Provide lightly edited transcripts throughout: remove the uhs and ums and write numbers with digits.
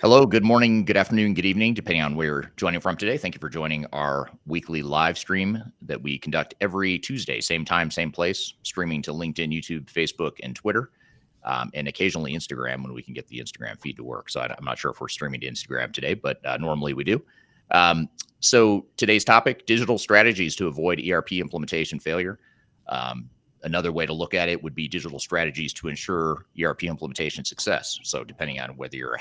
Hello, good morning, good afternoon, good evening, depending on where you're joining from today. Thank you for joining our weekly live stream that we conduct every Tuesday, same time, same place, streaming to LinkedIn, YouTube, Facebook, and Twitter, and occasionally Instagram when we can get the Instagram feed to work. So I'm not sure if we're streaming to Instagram today, but normally we do. So today's topic, digital strategies to avoid ERP implementation failure. Another way to look at it would be digital strategies to ensure ERP implementation success. So depending on whether you're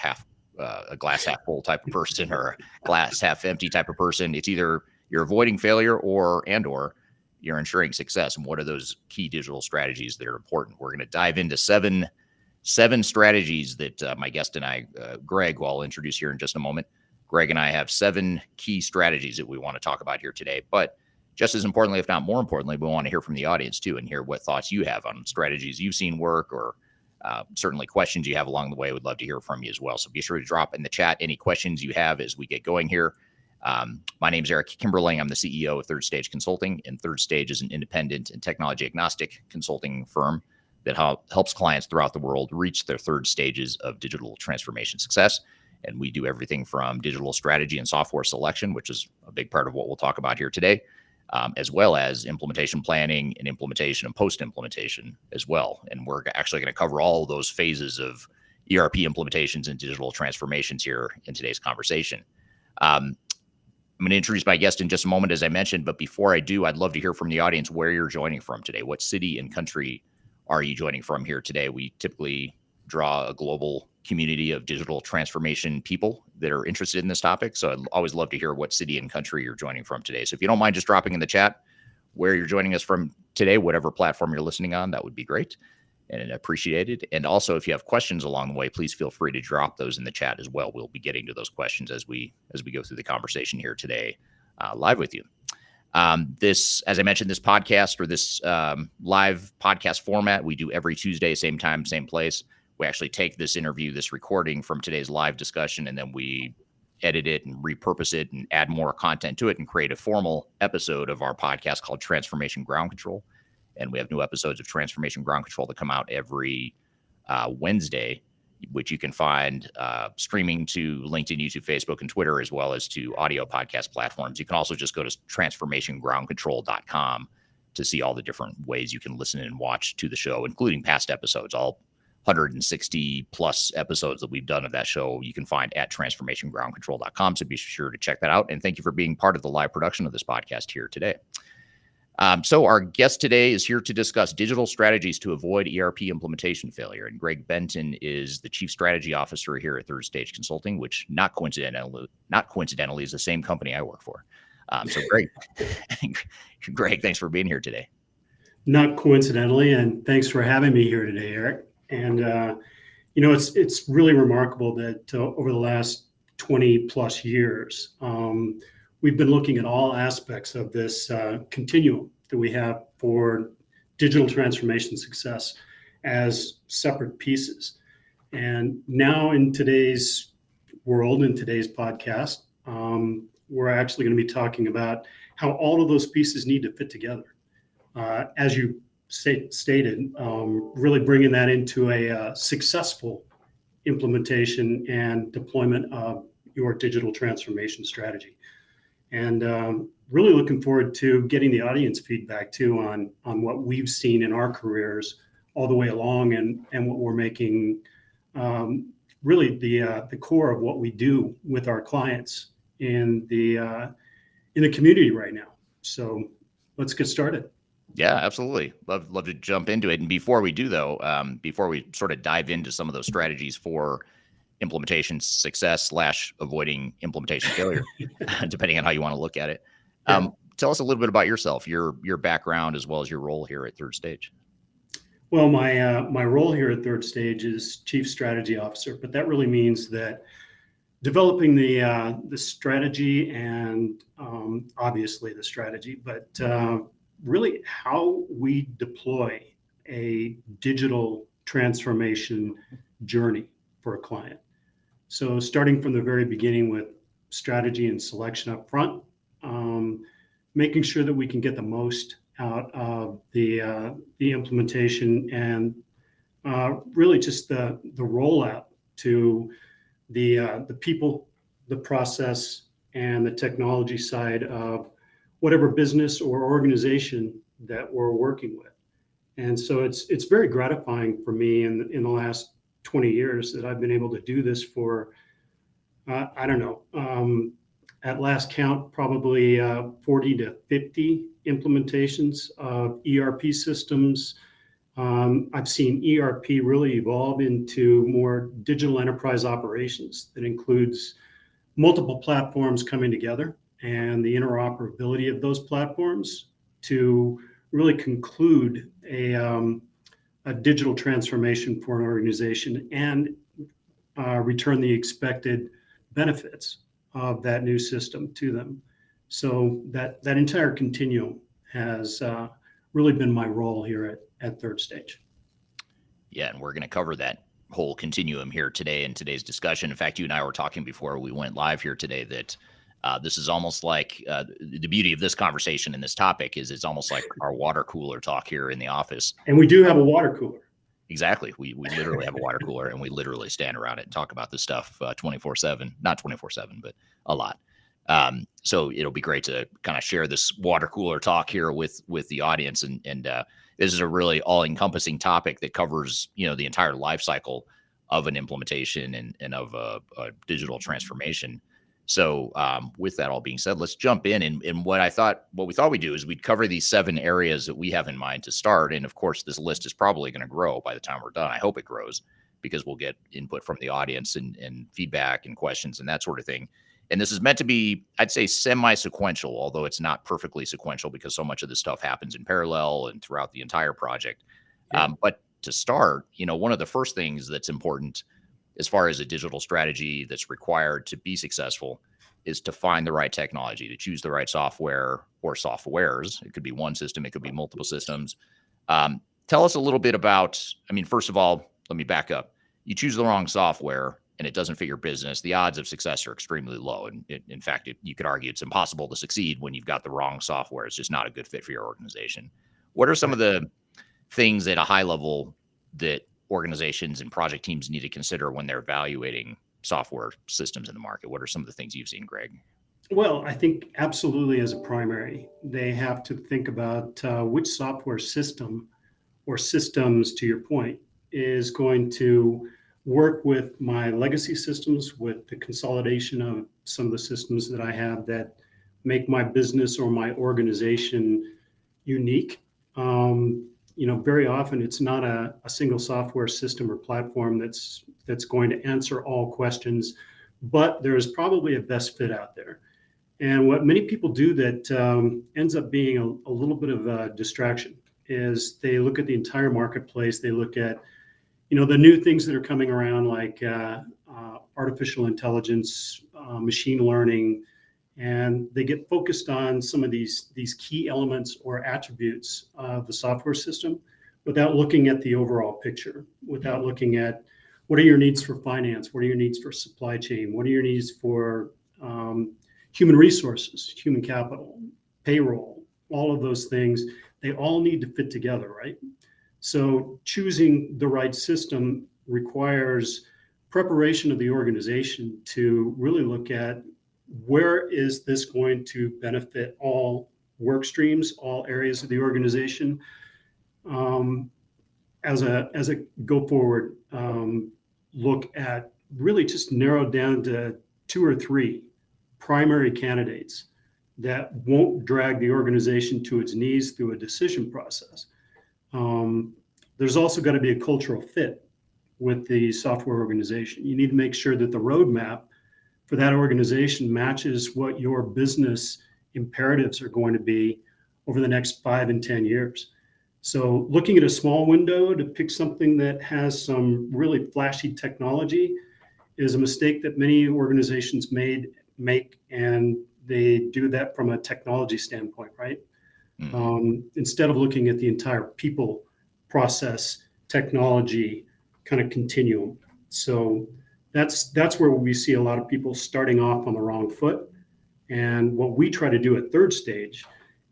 a glass half full type of person or a glass half empty type of person, it's either you're avoiding failure or you're ensuring success. And what are those key digital strategies that are important? We're going to dive into seven strategies that my guest and I, Greg, who I'll introduce here in just a moment. Greg and I have 7 key strategies that we want to talk about here today. But just as importantly, if not more importantly, we want to hear from the audience too and hear what thoughts you have on strategies you've seen work or certainly questions you have along the way. Would love to hear from you as well. So be sure to drop in the chat any questions you have as we get going here. My name is Eric Kimberling. I'm the CEO of Third Stage Consulting, and Third Stage is an independent and technology agnostic consulting firm that helps clients throughout the world reach their third stages of digital transformation success. And we do everything from digital strategy and software selection, which is a big part of what we'll talk about here today, as well as implementation planning and implementation and post-implementation as well. And we're actually going to cover all of those phases of ERP implementations and digital transformations here in today's conversation. I'm going to introduce my guest in just a moment, as I mentioned, but before I do, I'd love to hear from the audience where you're joining from today. What city and country are you joining from here today? We typically draw a global community of digital transformation people that are interested in this topic. So I'd always love to hear what city and country you're joining from today. So if you don't mind just dropping in the chat where you're joining us from today, whatever platform you're listening on, that would be great and appreciated. And also, if you have questions along the way, please feel free to drop those in the chat as well. We'll be getting to those questions as we go through the conversation here today, live with you. This, as I mentioned, this podcast or this live podcast format, we do every Tuesday, same time, same place. We actually take this interview, this recording from today's live discussion, and then we edit it and repurpose it and add more content to it and create a formal episode of our podcast called Transformation Ground Control. And we have new episodes of Transformation Ground Control that come out every Wednesday, which you can find streaming to LinkedIn, YouTube, Facebook, and Twitter, as well as to audio podcast platforms. You can also just go to transformationgroundcontrol.com to see all the different ways you can listen and watch to the show, including past episodes. All 160 plus episodes that we've done of that show, you can find at transformationgroundcontrol.com. So be sure to check that out. And thank you for being part of the live production of this podcast here today. So our guest today is here to discuss digital strategies to avoid ERP implementation failure. And Greg Benton is the Chief Strategy Officer here at Third Stage Consulting, which not coincidentally is the same company I work for. So Greg, thanks for being here today. Not coincidentally, and thanks for having me here today, Eric. And it's really remarkable that over the last 20 plus years, we've been looking at all aspects of this continuum that we have for digital transformation success as separate pieces. And now in today's world, in today's podcast, we're actually going to be talking about how all of those pieces need to fit together. As you stated, really bringing that into a successful implementation and deployment of your digital transformation strategy. And really looking forward to getting the audience feedback too on what we've seen in our careers all the way along and what we're making really the core of what we do with our clients in the community right now. So let's get started. Yeah, absolutely. Love to jump into it. And before we do, though, before we sort of dive into some of those strategies for implementation success / avoiding implementation failure, depending on how you want to look at it, tell us a little bit about yourself, your background, as well as your role here at Third Stage. Well, my role here at Third Stage is Chief Strategy Officer, but that really means that developing the strategy and obviously the strategy, but really how we deploy a digital transformation journey for a client. So starting from the very beginning with strategy and selection up front, making sure that we can get the most out of the implementation and really just the rollout to the people, the process, and the technology side of whatever business or organization that we're working with. And so it's very gratifying for me in the last 20 years that I've been able to do this for, I don't know, at last count, probably 40 to 50 implementations of ERP systems. I've seen ERP really evolve into more digital enterprise operations that includes multiple platforms coming together and the interoperability of those platforms to really conclude a digital transformation for an organization and return the expected benefits of that new system to them. So that entire continuum has really been my role here at Third Stage. Yeah, and we're going to cover that whole continuum here today in today's discussion. In fact, you and I were talking before we went live here today that this is almost like the beauty of this conversation and this topic is it's almost like our water cooler talk here in the office. And we do have a water cooler. Exactly. We literally have a water cooler and we literally stand around it and talk about this stuff 24/7, not 24/7, but a lot. So it'll be great to kind of share this water cooler talk here with the audience. And this is a really all encompassing topic that covers, the entire life cycle of an implementation and of a digital transformation. So with that all being said, let's jump in. And what we thought we'd do is we'd cover these 7 areas that we have in mind to start. And of course, this list is probably going to grow by the time we're done. I hope it grows because we'll get input from the audience and feedback and questions and that sort of thing. And this is meant to be, I'd say, semi-sequential, although it's not perfectly sequential because so much of this stuff happens in parallel and throughout the entire project. Yeah. But to start, one of the first things that's important as far as a digital strategy that's required to be successful is to find the right technology, to choose the right software or softwares. It could be one system, it could be multiple systems. Tell us a little bit about, first of all, let me back up. You choose the wrong software and it doesn't fit your business, the odds of success are extremely low. And in fact, you could argue it's impossible to succeed when you've got the wrong software. It's just not a good fit for your organization. What are some of the things at a high level that organizations and project teams need to consider when they're evaluating software systems in the market? What are some of the things you've seen, Greg? Well, I think absolutely as a primary, they have to think about which software system or systems, to your point, is going to work with my legacy systems, with the consolidation of some of the systems that I have that make my business or my organization unique. Very often it's not a single software system or platform that's going to answer all questions, but there's probably a best fit out there. And what many people do that ends up being a little bit of a distraction is they look at the entire marketplace. They look at, the new things that are coming around like artificial intelligence, machine learning, and they get focused on some of these key elements or attributes of the software system without looking at the overall picture, without looking at what are your needs for finance, what are your needs for supply chain, what are your needs for human resources, human capital, payroll, all of those things. They all need to fit together, right? So choosing the right system requires preparation of the organization to really look at where is this going to benefit all work streams, all areas of the organization. As a go forward look at really just narrowed down to 2 or 3 primary candidates that won't drag the organization to its knees through a decision process. There's also got to be a cultural fit with the software organization. You need to make sure that the roadmap for that organization matches what your business imperatives are going to be over the next 5 and 10 years. So looking at a small window to pick something that has some really flashy technology is a mistake that many organizations make, and they do that from a technology standpoint, right? Mm-hmm. Instead of looking at the entire people, process, technology kind of continuum. So that's where we see a lot of people starting off on the wrong foot. And what we try to do at Third Stage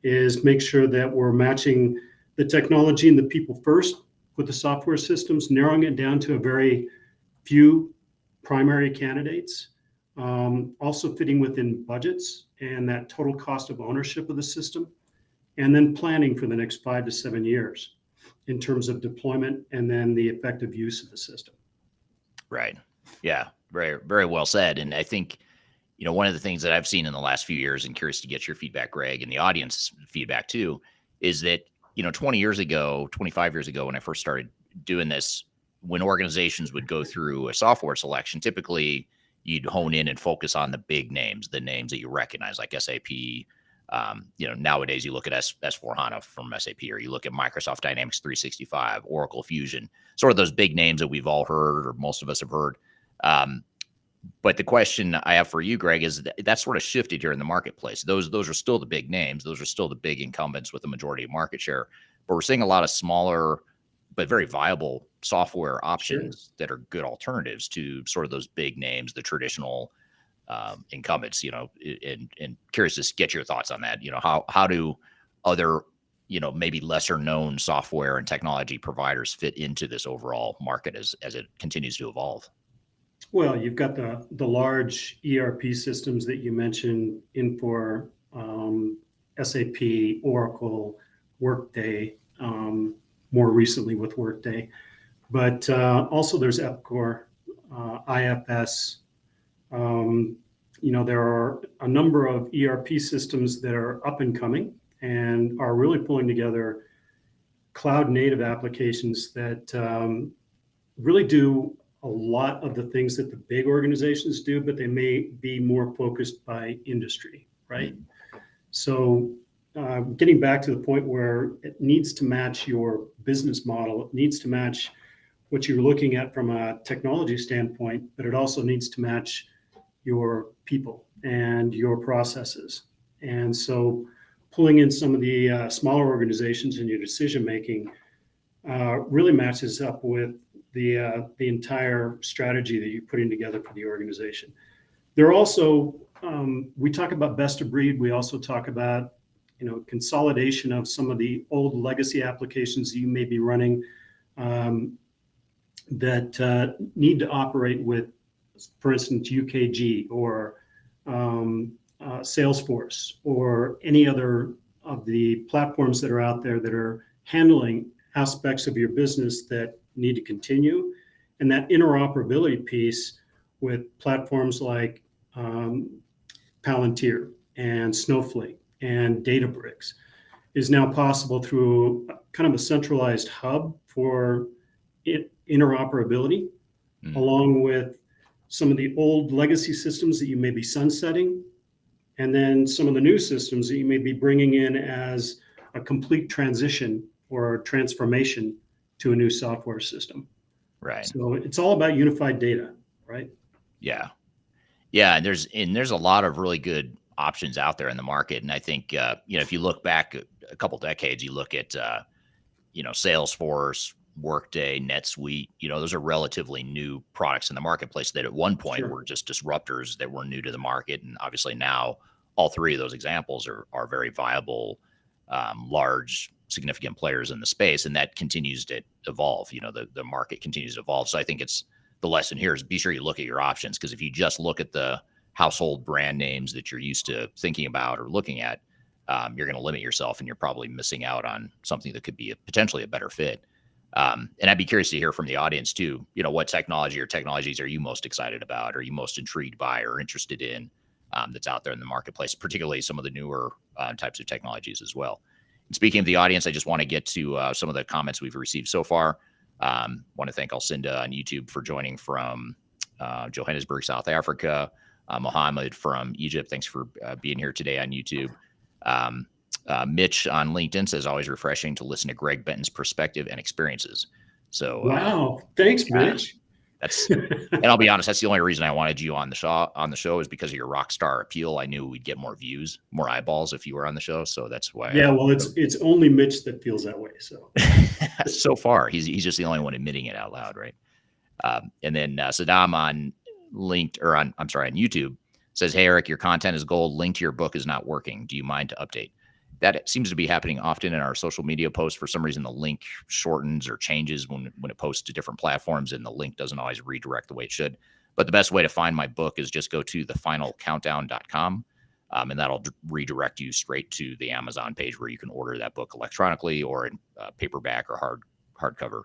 is make sure that we're matching the technology and the people first with the software systems, narrowing it down to a very few primary candidates, also fitting within budgets and that total cost of ownership of the system, and then planning for the next 5 to 7 years in terms of deployment and then the effective use of the system. Right. Yeah. Very, very well said. And I think, one of the things that I've seen in the last few years, and curious to get your feedback, Greg, and the audience feedback too, is that, 20 years ago, 25 years ago, when I first started doing this, when organizations would go through a software selection, typically you'd hone in and focus on the big names, the names that you recognize, like SAP. Nowadays you look at S4HANA from SAP, or you look at Microsoft Dynamics 365, Oracle Fusion, sort of those big names that we've all heard, or most of us have heard. But the question I have for you, Greg, is that sort of shifted here in the marketplace. Those are still the big names. Those are still the big incumbents with the majority of market share. But we're seeing a lot of smaller, but very viable software options that are good alternatives to sort of those big names, the traditional incumbents. And curious to get your thoughts on that. How do other, maybe lesser known software and technology providers fit into this overall market as it continues to evolve? Well, you've got the large ERP systems that you mentioned, Infor, SAP, Oracle, Workday, more recently with Workday. But also there's Epcor, IFS. There are a number of ERP systems that are up and coming and are really pulling together cloud native applications that really do a lot of the things that the big organizations do, but they may be more focused by industry, right? So getting back to the point where it needs to match your business model, it needs to match what you're looking at from a technology standpoint, but it also needs to match your people and your processes. And so pulling in some of the smaller organizations in your decision-making really matches up with the entire strategy that you're putting together for the organization. There are also, we talk about best of breed. We also talk about, consolidation of some of the old legacy applications you may be running that need to operate with, for instance, UKG or Salesforce or any other of the platforms that are out there that are handling aspects of your business that need to continue. And that interoperability piece with platforms like Palantir and Snowflake and Databricks is now possible through kind of a centralized hub for interoperability, along with some of the old legacy systems that you may be sunsetting, and then some of the new systems that you may be bringing in as a complete transition or transformation to a new software system. Right. So it's all about unified data, right? Yeah. Yeah. And there's a lot of really good options out there in the market. And I think, if you look back a couple decades, you look at, Salesforce, Workday, NetSuite, those are relatively new products in the marketplace that at one point were just disruptors that were new to the market. And obviously now all three of those examples are very viable, large, significant players in the space. And that continues to evolve. The market continues to evolve. So I think the lesson here is be sure you look at your options, because if you just look at the household brand names that you're used to thinking about or looking at, you're going to limit yourself, and you're probably missing out on something that could be potentially a better fit. And I'd be curious to hear from the audience too, what technology or technologies are you most excited about? Are you most intrigued by or interested in that's out there in the marketplace, particularly some of the newer types of technologies as well? And speaking of the audience, I just want to get to some of the comments we've received so far. Want to thank Alcinda on YouTube for joining from Johannesburg, South Africa. Mohammed from Egypt, thanks for being here today on YouTube. Mitch on LinkedIn says, always refreshing to listen to Greg Benton's perspective and experiences. So wow, thanks, Mitch. And I'll be honest, that's the only reason I wanted you on the show is because of your rock star appeal. I knew we'd get more views, more eyeballs if you were on the show. So that's why. Yeah, well, it's only Mitch that feels that way. So so far, he's just the only one admitting it out loud, right? And then Saddam on YouTube says, hey, Eric, your content is gold. Link to your book is not working. Do you mind to update? That seems to be happening often in our social media posts. For some reason, the link shortens or changes when it posts to different platforms, and the link doesn't always redirect the way it should. But the best way to find my book is just go to thefinalcountdown.com. And that'll redirect you straight to the Amazon page where you can order that book electronically or in paperback or hardcover.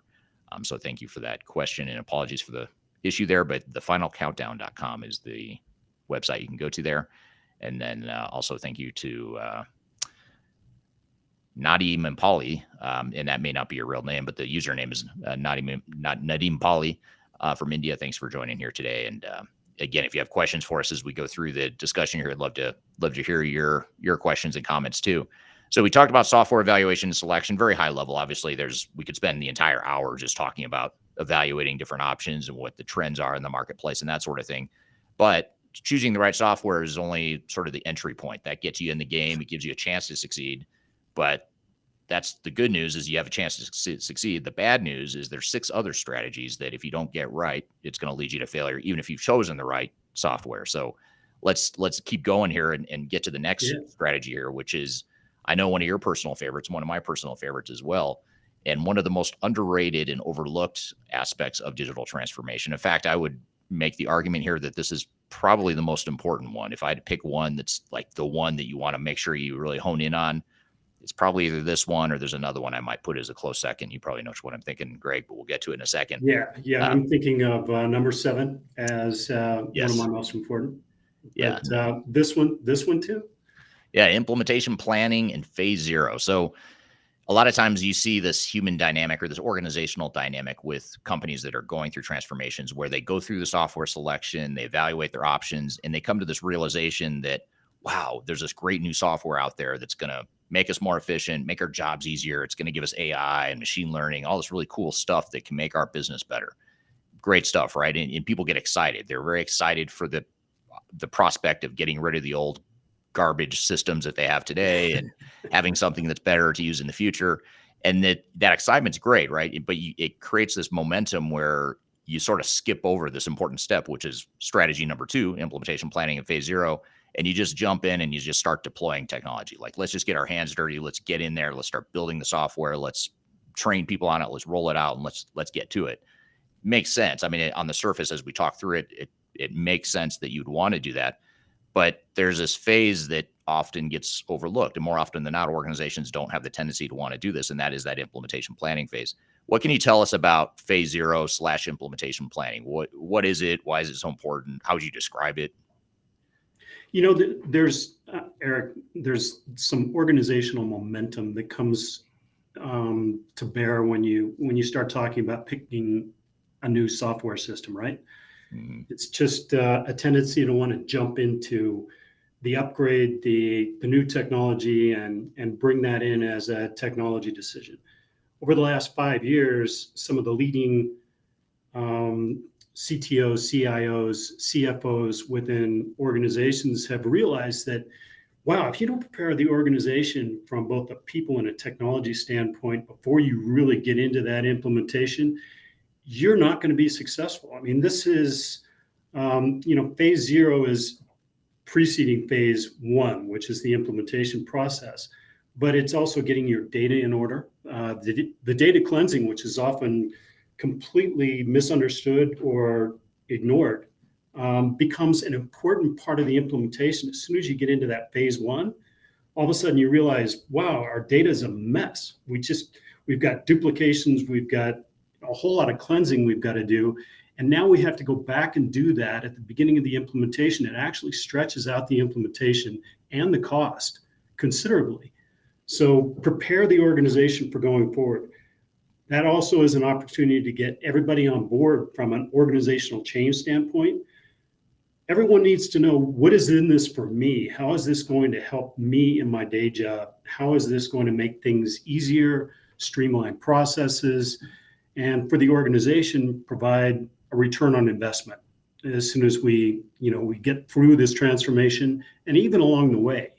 So thank you for that question, and apologies for the issue there, but thefinalcountdown.com is the website you can go to there. And then also thank you to Nadim Pali, and that may not be your real name, but the username is Nadim Pali from India. Thanks for joining here today. And again, if you have questions for us as we go through the discussion here, I'd love to hear your questions and comments too. So we talked about software evaluation and selection, very high level. Obviously, we could spend the entire hour just talking about evaluating different options and what the trends are in the marketplace and that sort of thing. But choosing the right software is only sort of the entry point that gets you in the game. It gives you a chance to succeed. But that's the good news, is you have a chance to succeed. The bad news is there's 6 other strategies that if you don't get right, it's going to lead you to failure, even if you've chosen the right software. So let's keep going here and get to the next strategy here, which is, I know, one of your personal favorites, one of my personal favorites as well, and one of the most underrated and overlooked aspects of digital transformation. In fact, I would make the argument here that this is probably the most important one. If I had to pick one that's like the one that you want to make sure you really hone in on, it's probably either this one or there's another one I might put as a close second. You probably know what I'm thinking, Greg, but we'll get to it in a second. Yeah. I'm thinking of number 7 as one Yes. of my most important. Yeah. But this one too. Yeah. Implementation planning and phase 0. So a lot of times you see this human dynamic or this organizational dynamic with companies that are going through transformations where they go through the software selection, they evaluate their options, and they come to this realization that, wow, there's this great new software out there that's going to make us more efficient, make our jobs easier. It's going to give us AI and machine learning, all this really cool stuff that can make our business better. Great stuff, right? And people get excited. They're very excited for the prospect of getting rid of the old garbage systems that they have today and having something that's better to use in the future. And that excitement's great, right? But it creates this momentum where you sort of skip over this important step, which is strategy number 2, implementation planning in phase 0. And you just jump in and you just start deploying technology. Like, let's just get our hands dirty. Let's get in there. Let's start building the software. Let's train people on it. Let's roll it out and let's get to it. Makes sense. I mean, on the surface, as we talk through it, it makes sense that you'd want to do that. But there's this phase that often gets overlooked. And more often than not, organizations don't have the tendency to want to do this. And that is that implementation planning phase. What can you tell us about phase 0/implementation planning? What is it? Why is it so important? How would you describe it? There's Eric, there's some organizational momentum that comes to bear when you start talking about picking a new software system, right? Mm-hmm. It's just a tendency to want to jump into the upgrade, the new technology, and bring that in as a technology decision. Over the last 5 years, some of the leading CTOs, CIOs, CFOs within organizations have realized that, wow, if you don't prepare the organization from both a people and a technology standpoint before you really get into that implementation, you're not going to be successful. I mean, this is, phase 0 is preceding phase 1, which is the implementation process, but it's also getting your data in order. The data cleansing, which is often completely misunderstood or ignored, becomes an important part of the implementation. As soon as you get into that phase 1, all of a sudden you realize, wow, our data is a mess. We've got duplications, we've got a whole lot of cleansing we've got to do. And now we have to go back and do that at the beginning of the implementation. It actually stretches out the implementation and the cost considerably. So prepare the organization for going forward. That also is an opportunity to get everybody on board from an organizational change standpoint. Everyone needs to know, what is in this for me? How is this going to help me in my day job? How is this going to make things easier, streamline processes, and for the organization, provide a return on investment as soon as we get through this transformation and even along the way.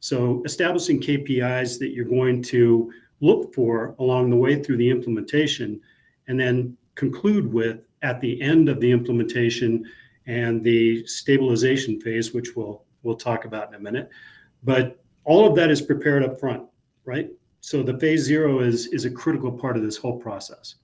So establishing KPIs that you're going to look for along the way through the implementation, and then conclude with at the end of the implementation and the stabilization phase, which we'll talk about in a minute. But all of that is prepared up front, right? So the phase 0 is a critical part of this whole process.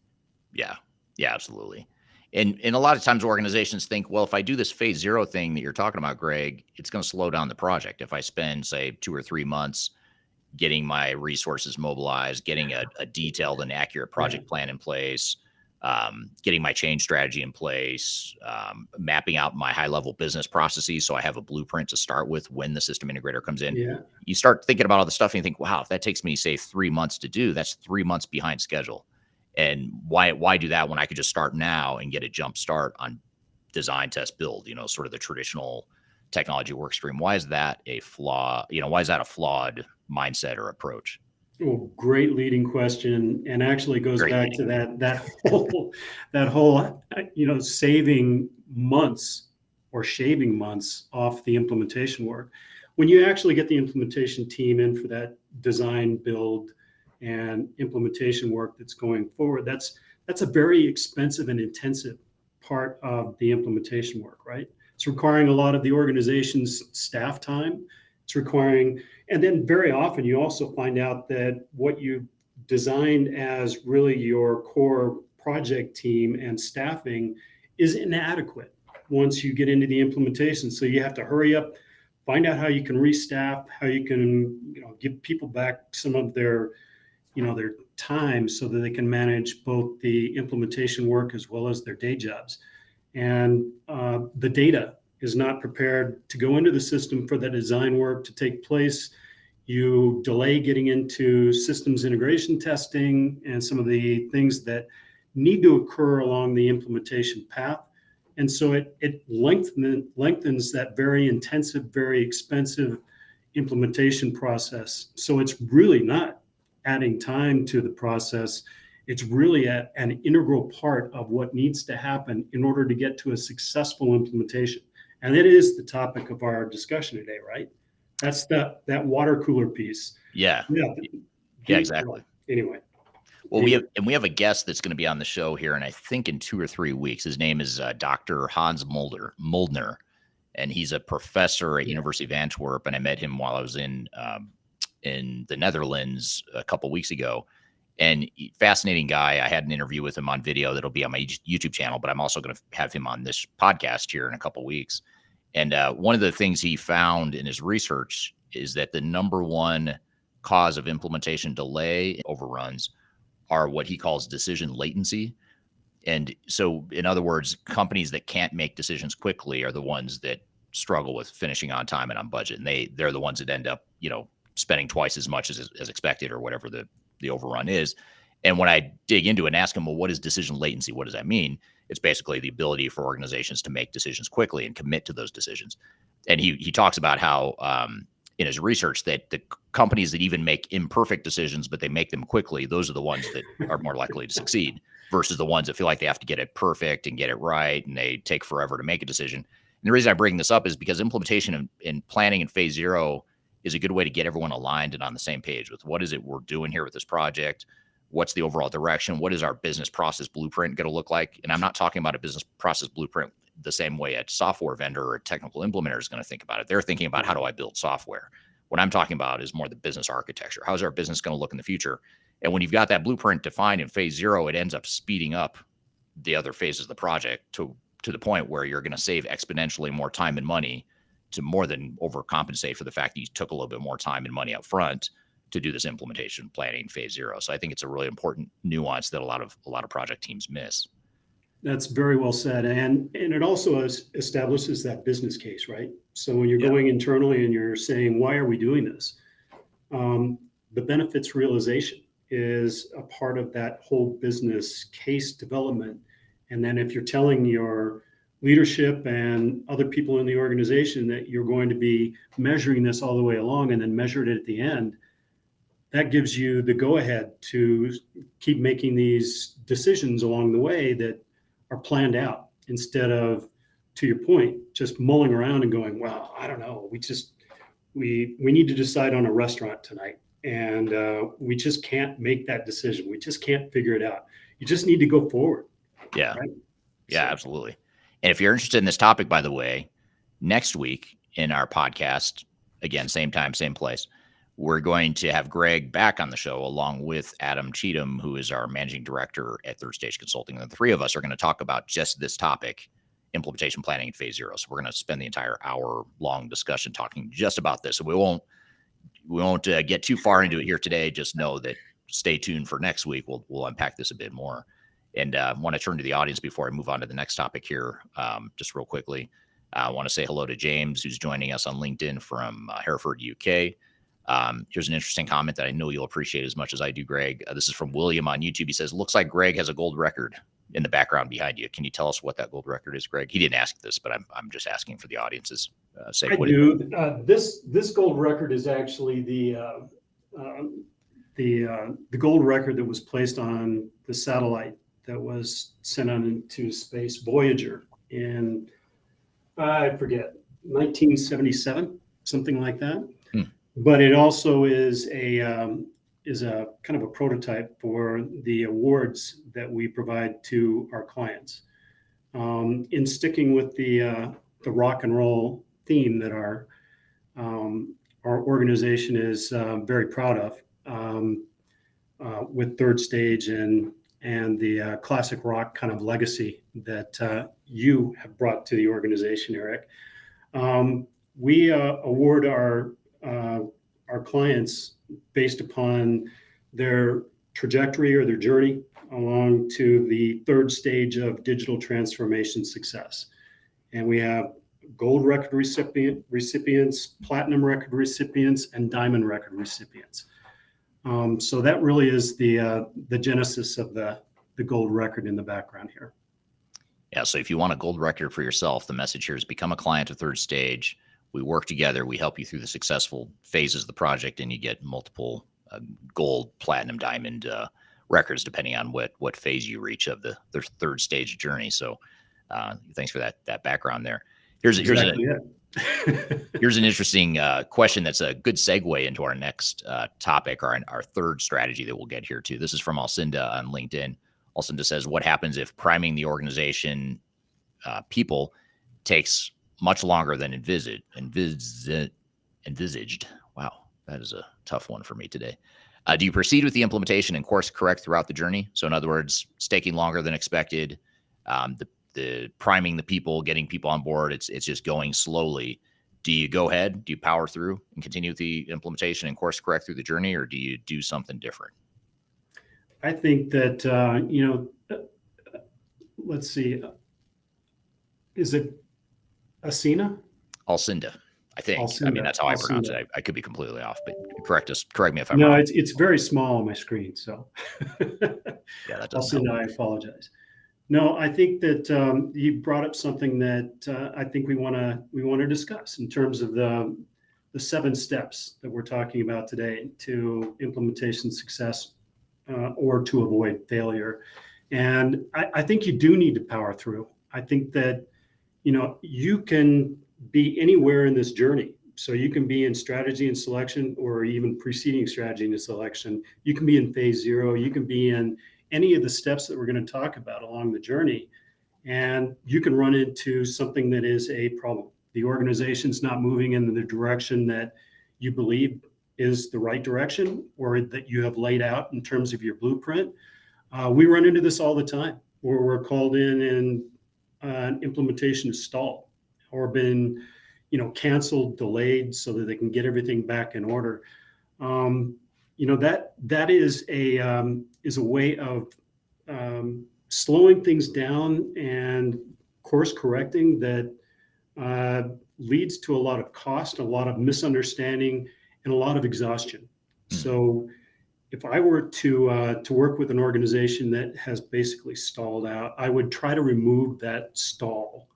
Yeah, absolutely. And a lot of times organizations think, well, if I do this phase zero thing that you're talking about, Greg, it's going to slow down the project. If I spend, say, 2 or 3 months getting my resources mobilized, getting a detailed and accurate project plan in place, getting my change strategy in place, mapping out my high level business processes so I have a blueprint to start with when the system integrator comes in. Yeah. You start thinking about all the stuff and you think, wow, if that takes me, say, 3 months to do, that's 3 months behind schedule. And why do that when I could just start now and get a jump start on design, test, build, sort of the traditional technology work stream? Why is that a flaw? Why is that a flawed mindset or approach? Oh, great leading question, and actually goes Great back leading. to that whole saving months or shaving months off the implementation work. When you actually get the implementation team in for that design, build, and implementation work that's going forward, that's a very expensive and intensive part of the implementation work, right? It's requiring a lot of the organization's staff time. It's requiring, and then very often you also find out that what you designed as really your core project team and staffing is inadequate once you get into the implementation. So you have to hurry up, find out how you can restaff, how you can give people back some of their their time so that they can manage both the implementation work as well as their day jobs. And the data is not prepared to go into the system for the design work to take place. You delay getting into systems integration testing and some of the things that need to occur along the implementation path. And so it lengthens that very intensive, very expensive implementation process. So it's really not adding time to the process. It's really an integral part of what needs to happen in order to get to a successful implementation. And it is the topic of our discussion today, right? That's that water cooler piece. Yeah. Yeah. Yeah, exactly. Anyway. Well, we have a guest that's going to be on the show here, and I think in 2 or 3 weeks. His name is Dr. Hans Moldner, and he's a professor at University of Antwerp. And I met him while I was in the Netherlands a couple weeks ago. And fascinating guy. I had an interview with him on video that'll be on my YouTube channel, but I'm also going to have him on this podcast here in a couple weeks. And one of the things he found in his research is that the number one cause of implementation delay overruns are what he calls decision latency. And so, in other words, companies that can't make decisions quickly are the ones that struggle with finishing on time and on budget. And they're the ones that end up, spending twice as much as expected or whatever the overrun is. And when I dig into it and ask him, well, what is decision latency? What does that mean? It's basically the ability for organizations to make decisions quickly and commit to those decisions. And he talks about how in his research that the companies that even make imperfect decisions, but they make them quickly, those are the ones that are more likely to succeed versus the ones that feel like they have to get it perfect and get it right, and they take forever to make a decision. And the reason I bring this up is because implementation and planning in phase zero is a good way to get everyone aligned and on the same page with what is it we're doing here with this project. What's the overall direction? What is our business process blueprint going to look like? And I'm not talking about a business process blueprint the same way a software vendor or a technical implementer is going to think about it. They're thinking about how do I build software? What I'm talking about is more the business architecture. How's our business going to look in the future? And when you've got that blueprint defined in phase zero, it ends up speeding up the other phases of the project to the point where you're going to save exponentially more time and money to more than overcompensate for the fact that you took a little bit more time and money up front to do this implementation planning phase zero. So I think it's a really important nuance that a lot of project teams miss. That's very well said. And it also establishes that business case, right? So when you're going internally and you're saying, why are we doing this? The benefits realization is a part of that whole business case development. And then if you're telling your leadership and other people in the organization that you're going to be measuring this all the way along and then measure it at the end, that gives you the go-ahead to keep making these decisions along the way that are planned out instead of, to your point, just mulling around and going, well, I don't know. We need to decide on a restaurant tonight. And we just can't make that decision. We just can't figure it out. You just need to go forward. Yeah. Right? Yeah, absolutely. And if you're interested in this topic, by the way, next week in our podcast, again, same time, same place, we're going to have Greg back on the show along with Adam Cheatham, who is our managing director at Third Stage Consulting. And the three of us are going to talk about just this topic, implementation planning in phase zero. So we're going to spend the entire hour-long discussion talking just about this. So we won't get too far into it here today. Just know that stay tuned for next week. We'll unpack this a bit more. And I want to turn to the audience before I move on to the next topic here, just real quickly. I want to say hello to James, who's joining us on LinkedIn from Hereford, UK. Here's an interesting comment that I know you'll appreciate as much as I do, Greg. This is from William on YouTube. He says, looks like Greg has a gold record in the background behind you. Can you tell us what that gold record is, Greg? He didn't ask this, but I'm just asking for the audience's sake. I do. This gold record is actually the gold record that was placed on the satellite that was sent out into space, Voyager, in, I forget, 1977, something like that. But it also is a kind of a prototype for the awards that we provide to our clients. In sticking with the rock and roll theme that our organization is very proud of, with Third Stage and the classic rock kind of legacy that you have brought to the organization, Eric. We award our clients based upon their trajectory or their journey along to the third stage of digital transformation success. And we have gold record recipients, platinum record recipients, and diamond record recipients. So that really is the genesis of the gold record in the background here. Yeah, so if you want a gold record for yourself, the message here is become a client of Third Stage. We work together. We help you through the successful phases of the project, and you get multiple gold, platinum, diamond records, depending on what phase you reach of the third stage journey. So thanks for that background there. Here's an interesting question that's a good segue into our next topic, our third strategy that we'll get here to. This is from Alcinda on LinkedIn. Alcinda says, what happens if priming the organization people takes much longer than envisaged? Wow, that is a tough one for me today. Do you proceed with the implementation and course correct throughout the journey? So in other words, it's taking longer than expected. The priming the people, getting people on board, it's just going slowly. Do you go ahead? Do you power through and continue with the implementation and course correct through the journey, or do you do something different? I think that, let's see, is it Alcinda? Alcinda, I think. Alcinda. I mean, that's how I pronounce it. I could be completely off, but correct me if I'm wrong. No, it's very small on my screen, so. Yeah, that doesn't Alcinda, I apologize. No, I think that you brought up something that I think we want to discuss in terms of the 7 steps that we're talking about today to implementation success or to avoid failure. And I think you do need to power through. I think that, you can be anywhere in this journey. So you can be in strategy and selection, or even preceding strategy and selection. You can be in phase 0. You can be in any of the steps that we're going to talk about along the journey. And you can run into something that is a problem. The organization's not moving in the direction that you believe is the right direction, or that you have laid out in terms of your blueprint. We run into this all the time, where we're called in and implementation is stalled or been, canceled, delayed, so that they can get everything back in order. That is a way of slowing things down and course correcting that leads to a lot of cost, a lot of misunderstanding, and a lot of exhaustion. So if I were to work with an organization that has basically stalled out, I would try to remove that stall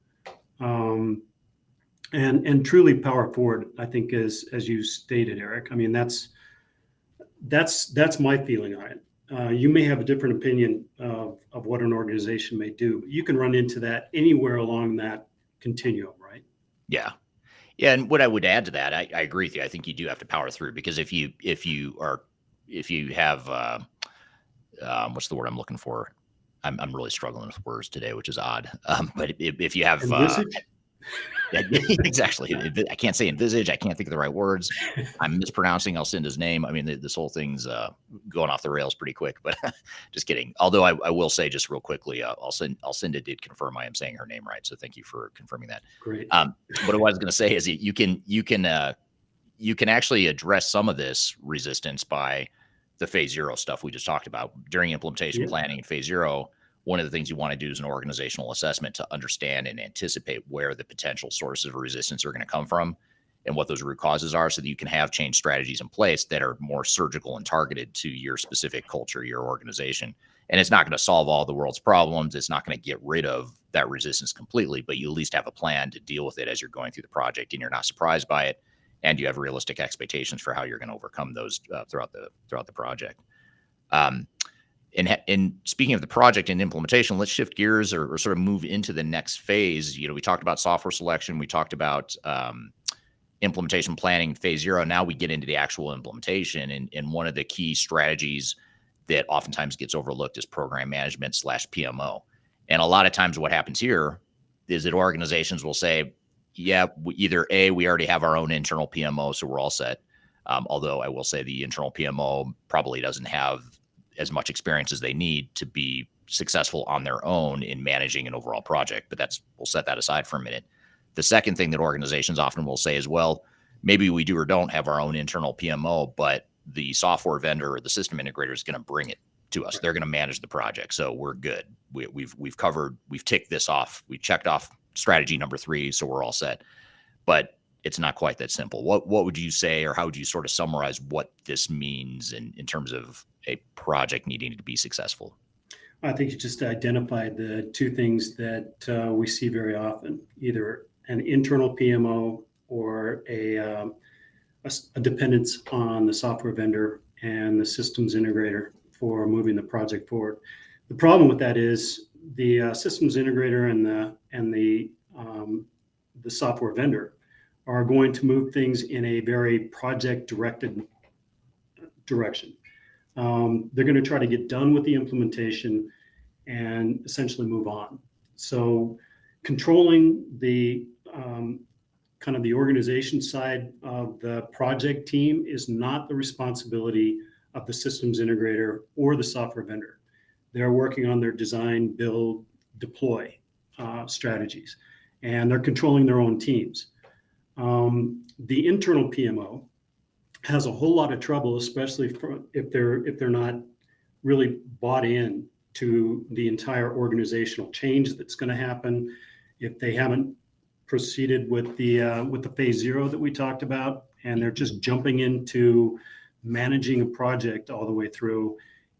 and truly power forward, I think, as you stated, Eric. I mean, that's my feeling on it. You may have a different opinion of what an organization may do, but you can run into that anywhere along that continuum, right? Yeah. Yeah. And what I would add to that, I agree with you. I think you do have to power through, because if you have, what's the word I'm looking for? I'm really struggling with words today, which is odd. But if you have, Yeah, exactly. I can't say envisage. I can't think of the right words. I'm mispronouncing Alcinda's name. I mean, this whole thing's going off the rails pretty quick, but just kidding. Although I will say just real quickly, Alcinda did confirm I am saying her name right. So thank you for confirming that. Great. What I was going to say is you can actually address some of this resistance by the phase zero stuff we just talked about during implementation Yeah. planning. In phase zero, one of the things you want to do is an organizational assessment to understand and anticipate where the potential sources of resistance are going to come from and what those root causes are, so that you can have change strategies in place that are more surgical and targeted to your specific culture, your organization. And it's not going to solve all the world's problems. It's not going to get rid of that resistance completely, but you at least have a plan to deal with it as you're going through the project, and you're not surprised by it, and you have realistic expectations for how you're going to overcome those throughout the project. And speaking of the project and implementation, let's shift gears or sort of move into the next phase. We talked about software selection. We talked about implementation planning, phase zero. Now we get into the actual implementation. And one of the key strategies that oftentimes gets overlooked is program management / PMO. And a lot of times what happens here is that organizations will say, yeah, either A, we already have our own internal PMO, so we're all set. Although I will say the internal PMO probably doesn't have as much experience as they need to be successful on their own in managing an overall project. But we'll set that aside for a minute. The second thing that organizations often will say is, well, maybe we do or don't have our own internal PMO, but the software vendor or the system integrator is going to bring it to us. Right. They're going to manage the project, so we're good. We've ticked this off. We checked off strategy number 3, so we're all set. But it's not quite that simple. What would you say, or how would you sort of summarize what this means in terms of a project needing to be successful? I think you just identified the two things that we see very often: either an internal PMO or a dependence on the software vendor and the systems integrator for moving the project forward. The problem with that is the systems integrator and the software vendor are going to move things in a very project-directed direction. They're going to try to get done with the implementation and essentially move on. So controlling the kind of the organization side of the project team is not the responsibility of the systems integrator or the software vendor. They're working on their design, build, deploy strategies, and they're controlling their own teams. The internal PMO has a whole lot of trouble, especially if they're not really bought in to the entire organizational change that's going to happen. If they haven't proceeded with the phase zero that we talked about, and they're just jumping into managing a project all the way through,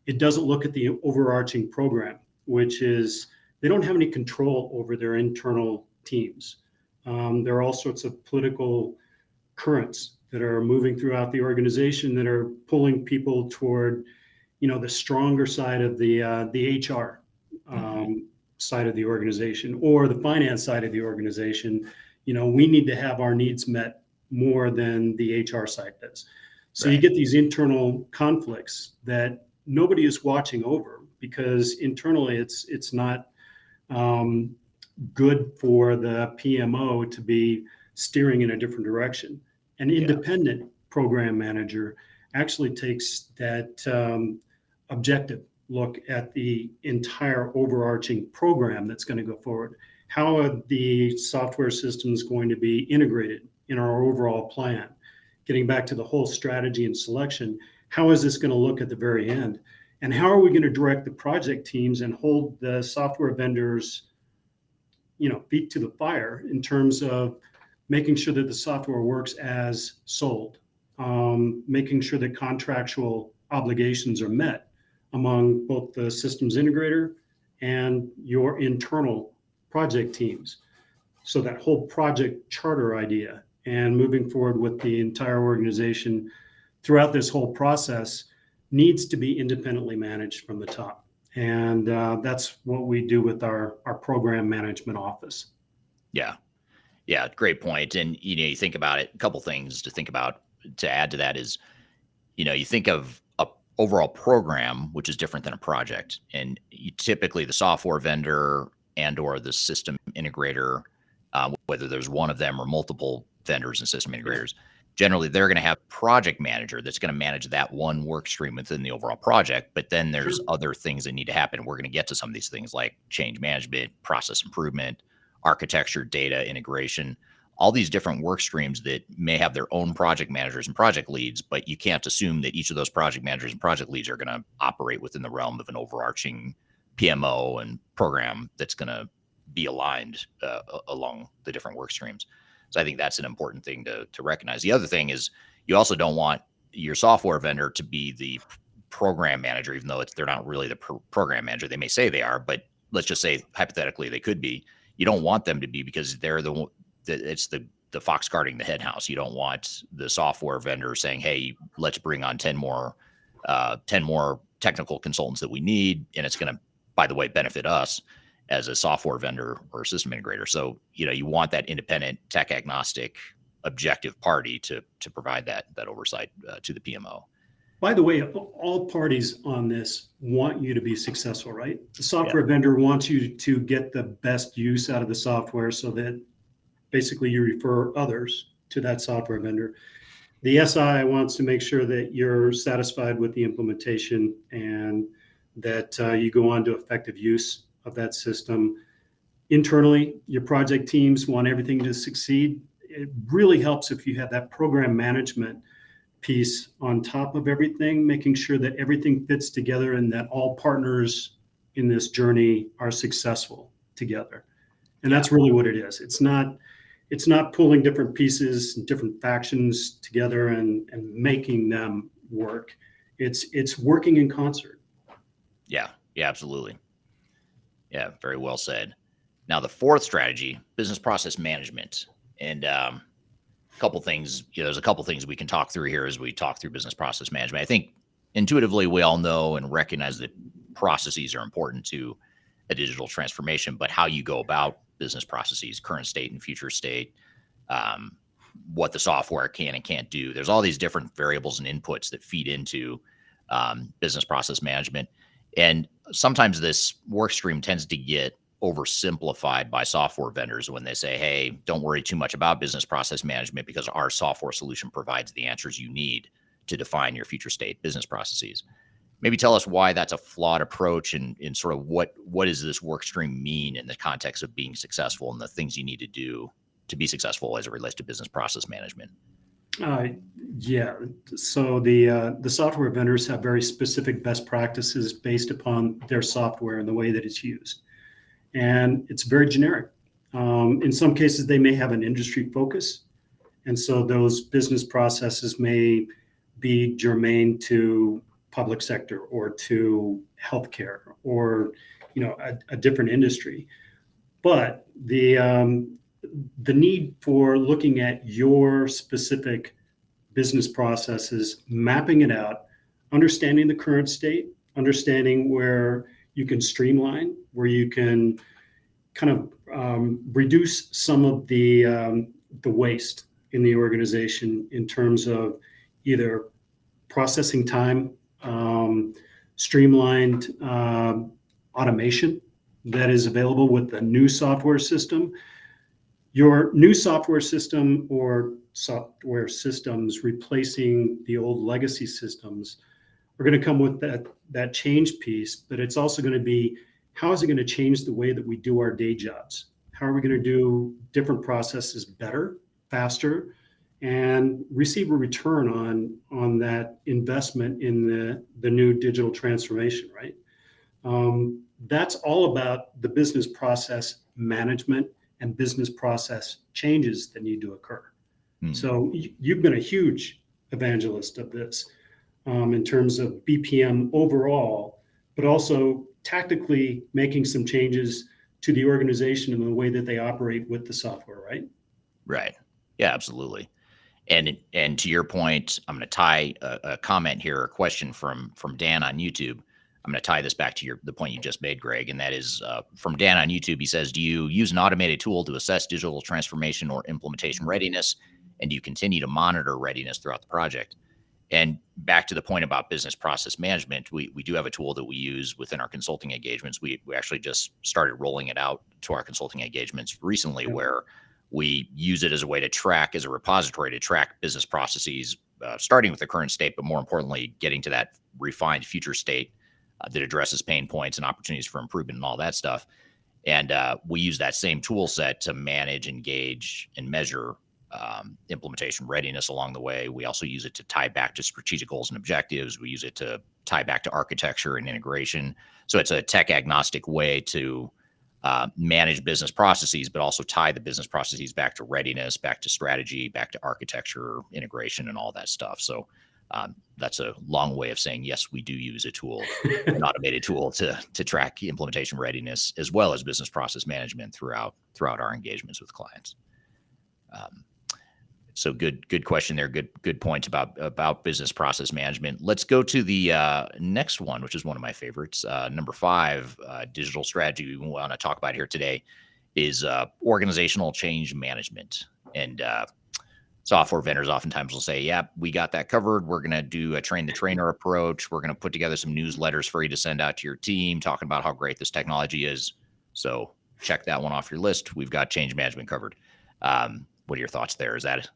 it doesn't look at the overarching program, which is they don't have any control over their internal teams. There are all sorts of political currents that are moving throughout the organization that are pulling people toward, the stronger side of the HR side of the organization, or the finance side of the organization. We need to have our needs met more than the HR side does. So You get these internal conflicts that nobody is watching over, because internally it's not good for the PMO to be steering in a different direction. An independent program manager actually takes that objective look at the entire overarching program that's going to go forward. How are the software systems going to be integrated in our overall plan? Getting back to the whole strategy and selection, how is this going to look at the very end? And how are we going to direct the project teams and hold the software vendors, feet to the fire in terms of making sure that the software works as sold, making sure that contractual obligations are met among both the systems integrator and your internal project teams. So that whole project charter idea and moving forward with the entire organization throughout this whole process needs to be independently managed from the top. And that's what we do with our program management office. Yeah, great point. And, you think about it, a couple things to think about to add to that is, you think of a overall program, which is different than a project. And typically the software vendor and or the system integrator whether there's one of them or multiple vendors and system integrators. Generally, they're going to have project manager that's going to manage that one work stream within the overall project. But then there's other things that need to happen. We're going to get to some of these things like change management, process improvement, architecture, data integration, all these different work streams that may have their own project managers and project leads, but you can't assume that each of those project managers and project leads are going to operate within the realm of an overarching PMO and program that's going to be aligned along the different work streams. So I think that's an important thing to recognize. The other thing is you also don't want your software vendor to be the program manager, even though they're not really the program manager. They may say they are, but let's just say hypothetically they could be. You don't want them to be, because they're it's the fox guarding the hen house. You don't want the software vendor saying, "Hey, let's bring on 10 more technical consultants that we need, and it's going to, by the way, benefit us as a software vendor or a system integrator." So, you want that independent, tech agnostic, objective party to provide that oversight to the PMO. By the way, all parties on this want you to be successful, right? The software vendor wants you to get the best use out of the software so that basically you refer others to that software vendor. The SI wants to make sure that you're satisfied with the implementation and that you go on to effective use of that system. Internally, your project teams want everything to succeed. It really helps if you have that program management piece on top of everything, making sure that everything fits together and that all partners in this journey are successful together. And that's really what it is. It's not pulling different pieces and different factions together and making them work. It's working in concert. Yeah, absolutely. Yeah, very well said. Now, the fourth strategy, business process management. And a couple things, there's a couple things we can talk through here as we talk through business process management. I think intuitively we all know and recognize that processes are important to a digital transformation, but how you go about business processes, current state and future state, what the software can and can't do. There's all these different variables and inputs that feed into business process management. And sometimes this work stream tends to get oversimplified by software vendors when they say, "Hey, don't worry too much about business process management because our software solution provides the answers you need to define your future state business processes." Maybe tell us why that's a flawed approach and sort of what does this work stream mean in the context of being successful and the things you need to do to be successful as it relates to business process management. Yeah. So the software vendors have very specific best practices based upon their software and the way that it's used. And it's very generic. In some cases, they may have an industry focus. And so those business processes may be germane to public sector or to healthcare or, a different industry. But the need for looking at your specific business processes, mapping it out, understanding the current state, understanding where you can streamline, where you can kind of reduce some of the waste in the organization in terms of either processing time, streamlined automation that is available with the new software system. Your new software system or software systems replacing the old legacy systems are going to come with that change piece, but it's also going to be, how is it going to change the way that we do our day jobs? How are we going to do different processes better, faster, and receive a return on that investment in the new digital transformation, right? That's all about the business process management and business process changes that need to occur. So you've been a huge evangelist of this in terms of BPM overall, but also tactically making some changes to the organization and the way that they operate with the software, right? Right. Yeah, absolutely. And to your point, I'm going to tie a comment here, a question from Dan on YouTube. I'm going to tie this back to the point you just made, Greg, and that is from Dan on YouTube. He says, "Do you use an automated tool to assess digital transformation or implementation readiness? And do you continue to monitor readiness throughout the project?" And back to the point about business process management, we do have a tool that we use within our consulting engagements. We actually just started rolling it out to our consulting engagements recently, where We use it as a way to track, as a repository to track business processes, starting with the current state, but more importantly, getting to that refined future state that addresses pain points and opportunities for improvement and all that stuff. And we use that same tool set to manage, engage, and measure implementation readiness along the way. We also use it to tie back to strategic goals and objectives. We use it to tie back to architecture and integration. So it's a tech agnostic way to manage business processes, but also tie the business processes back to readiness, back to strategy, back to architecture, integration, and all that stuff. So that's a long way of saying, yes, we do use a tool, an automated tool to track implementation readiness as well as business process management throughout our engagements with clients. So good question there. Good points about business process management. Let's go to the next one, which is one of my favorites. Number 5, digital strategy we want to talk about here today is organizational change management. And software vendors oftentimes will say, yeah, we got that covered. We're going to do a train the trainer approach. We're going to put together some newsletters for you to send out to your team talking about how great this technology is. So check that one off your list. We've got change management covered. What are your thoughts there? Is that,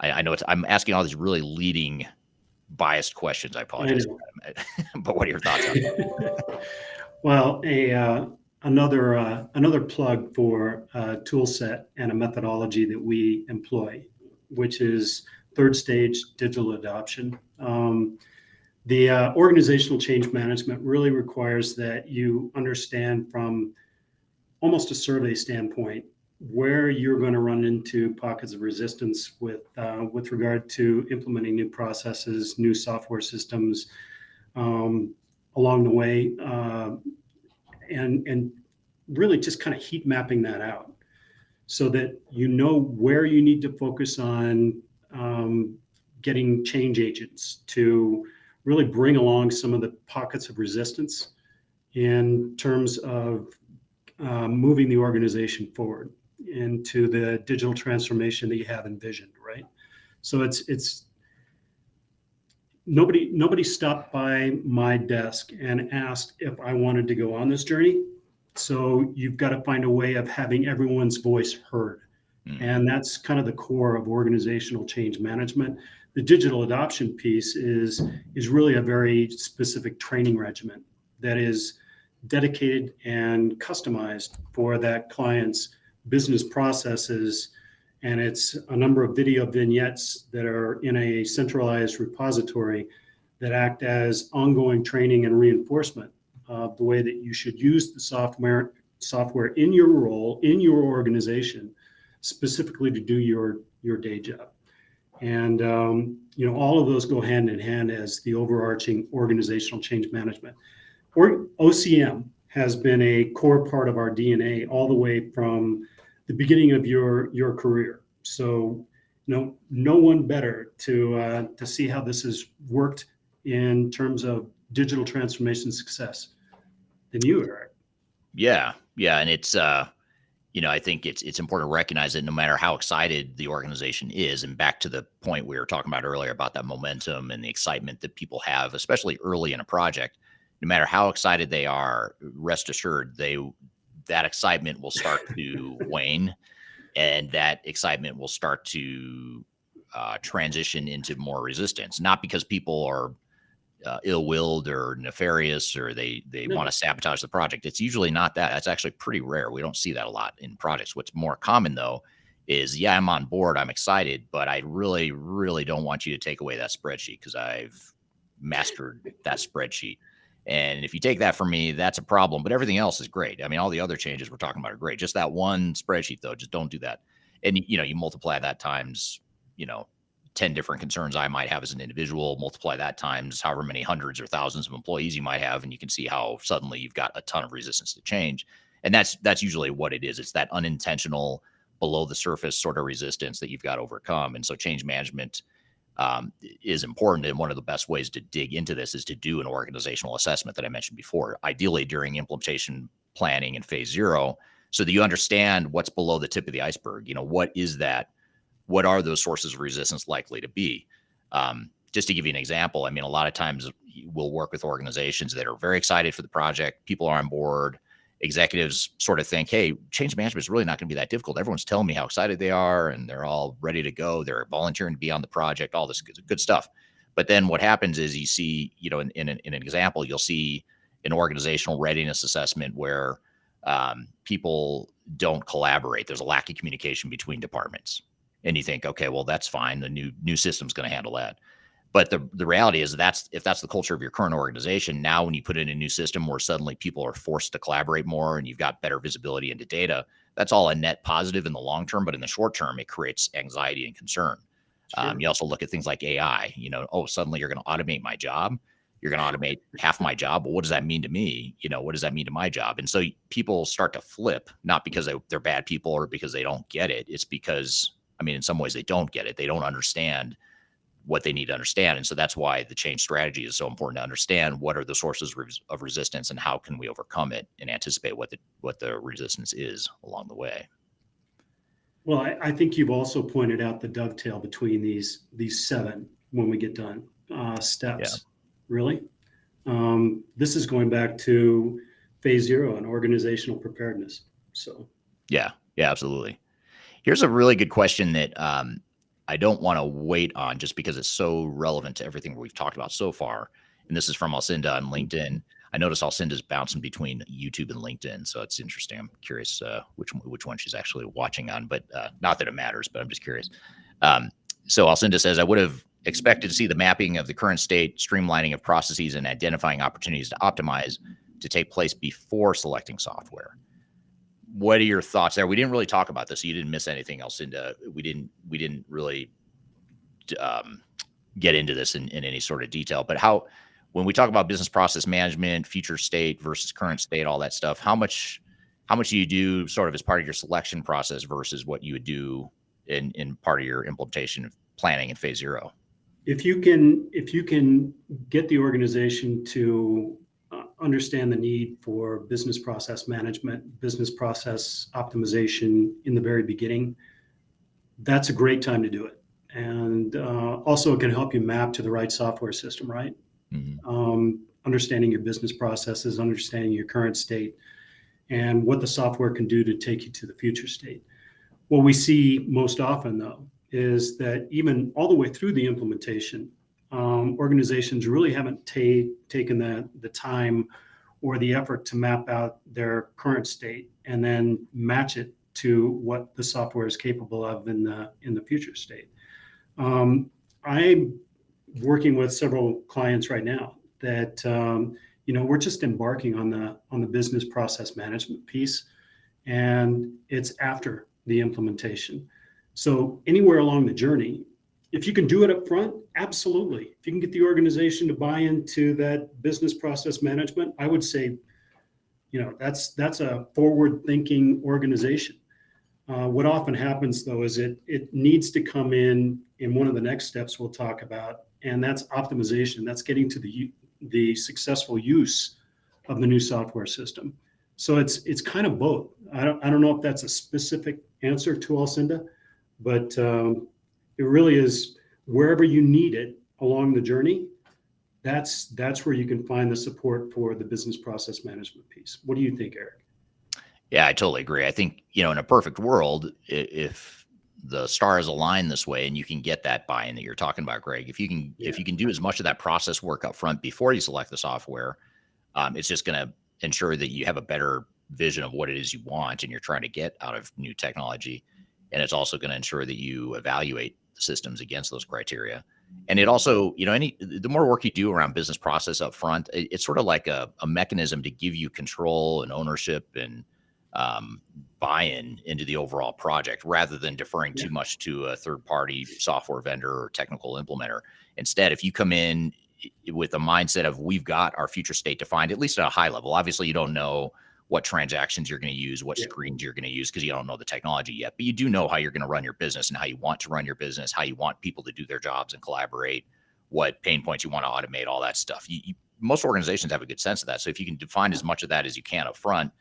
I know I'm asking all these really leading biased questions. I apologize. But what are your thoughts on that? Well, another plug for a tool set and a methodology that we employ, which is third stage digital adoption. The organizational change management really requires that you understand from almost a survey standpoint where you're going to run into pockets of resistance with regard to implementing new processes, new software systems along the way, and really just kind of heat mapping that out so that you know where you need to focus on getting change agents to really bring along some of the pockets of resistance in terms of moving the organization forward into the digital transformation that you have envisioned, right? So it's nobody stopped by my desk and asked if I wanted to go on this journey. So you've got to find a way of having everyone's voice heard. And that's kind of the core of organizational change management. The digital adoption piece is really a very specific training regimen that is dedicated and customized for that client's business processes. And it's a number of video vignettes that are in a centralized repository that act as ongoing training and reinforcement of the way that you should use the software in your role, in your organization, specifically to do your day job. And all of those go hand in hand as the overarching organizational change management. OCM has been a core part of our DNA all the way from the beginning of your career. So no one better to see how this has worked in terms of digital transformation success than you, Eric. Yeah. And it's, I think it's important to recognize that no matter how excited the organization is, and back to the point we were talking about earlier about that momentum and the excitement that people have, especially early in a project, no matter how excited they are, rest assured, that excitement will start to wane, and that excitement will start to transition into more resistance, not because people are ill-willed or nefarious or they want to sabotage the project. It's usually not that. That's actually pretty rare. We don't see that a lot in projects. What's more common though is, yeah, I'm on board, I'm excited, but I really, really don't want you to take away that spreadsheet because I've mastered that spreadsheet. And if you take that from me, that's a problem, but everything else is great. I mean, all the other changes we're talking about are great. Just that one spreadsheet though, just don't do that. And you multiply that times, 10 different concerns I might have as an individual, multiply that times however many hundreds or thousands of employees you might have, and you can see how suddenly you've got a ton of resistance to change. And that's usually what it is. It's that unintentional, below the surface sort of resistance that you've got to overcome. And so change management is important. And one of the best ways to dig into this is to do an organizational assessment that I mentioned before, ideally during implementation planning in phase 0, so that you understand what's below the tip of the iceberg. What is that? What are those sources of resistance likely to be? Just to give you an example, I mean, a lot of times we'll work with organizations that are very excited for the project. People are on board, executives sort of think, hey, change management is really not going to be that difficult. Everyone's telling me how excited they are and they're all ready to go. They're volunteering to be on the project, all this good stuff. But then what happens is you see, in an example, you'll see an organizational readiness assessment where people don't collaborate. There's a lack of communication between departments. And you think, okay, well, that's fine. The new system's going to handle that. But the reality is if that's the culture of your current organization, now when you put in a new system where suddenly people are forced to collaborate more and you've got better visibility into data, that's all a net positive in the long term. But in the short term, it creates anxiety and concern. Sure. You also look at things like AI, suddenly you're going to automate my job. You're going to automate half my job. Well, what does that mean to me? What does that mean to my job? And so people start to flip, not because they're bad people or because they don't get it. It's because, in some ways they don't get it. They don't understand what they need to understand. And so that's why the change strategy is so important to understand what are the sources of resistance and how can we overcome it and anticipate what the resistance is along the way. Well, I think you've also pointed out the dovetail between these 7 when we get done steps. Yeah. Really, this is going back to phase 0 and organizational preparedness. So yeah, absolutely. Here's a really good question that I don't want to wait on just because it's so relevant to everything we've talked about so far. And this is from Enda on LinkedIn. I noticed Enda's bouncing between YouTube and LinkedIn, so it's interesting. I'm curious which one she's actually watching on, but not that it matters, but I'm just curious. So Enda says, I would have expected to see the mapping of the current state, streamlining of processes, and identifying opportunities to optimize to take place before selecting software. What are your thoughts there? We didn't really talk about this. So you didn't miss anything else. We didn't really get into this in any sort of detail. But when we talk about business process management, future state versus current state, all that stuff, how much do you do sort of as part of your selection process versus what you would do in part of your implementation planning in phase 0? If you can get the organization to understand the need for business process management, business process optimization in the very beginning, that's a great time to do it. And also it can help you map to the right software system, right? Mm-hmm. Understanding your business processes, understanding your current state, and what the software can do to take you to the future state. What we see most often, though, is that even all the way through the implementation, organizations really haven't taken the time or the effort to map out their current state and then match it to what the software is capable of in the future state. I'm working with several clients right now that we're just embarking on the business process management piece, and it's after the implementation. So anywhere along the journey, if you can do it up front, absolutely. If you can get the organization to buy into that business process management, I would say, that's a forward-thinking organization. What often happens, though, is it needs to come in one of the next steps we'll talk about, and that's optimization. That's getting to the successful use of the new software system. So it's kind of both. I don't know if that's a specific answer to Enda, but it really is wherever you need it along the journey. That's where you can find the support for the business process management piece. What do you think, Eric? Yeah, I totally agree. I think, in a perfect world, if the stars align this way and you can get that buy-in that you're talking about, Greg, if you can do as much of that process work up front before you select the software, it's just going to ensure that you have a better vision of what it is you want and you're trying to get out of new technology. And it's also going to ensure that you evaluate the systems against those criteria. And it also, the more work you do around business process up front, it's sort of like a mechanism to give you control and ownership and buy-in into the overall project rather than deferring too much to a third-party software vendor or technical implementer. Instead, if you come in with a mindset of we've got our future state defined, at least at a high level, obviously you don't know what transactions you're going to use, what screens you're going to use because you don't know the technology yet, but you do know how you're going to run your business and how you want to run your business, how you want people to do their jobs and collaborate, what pain points you want to automate, all that stuff. Most organizations have a good sense of that. So if you can define as much of that as you can up front,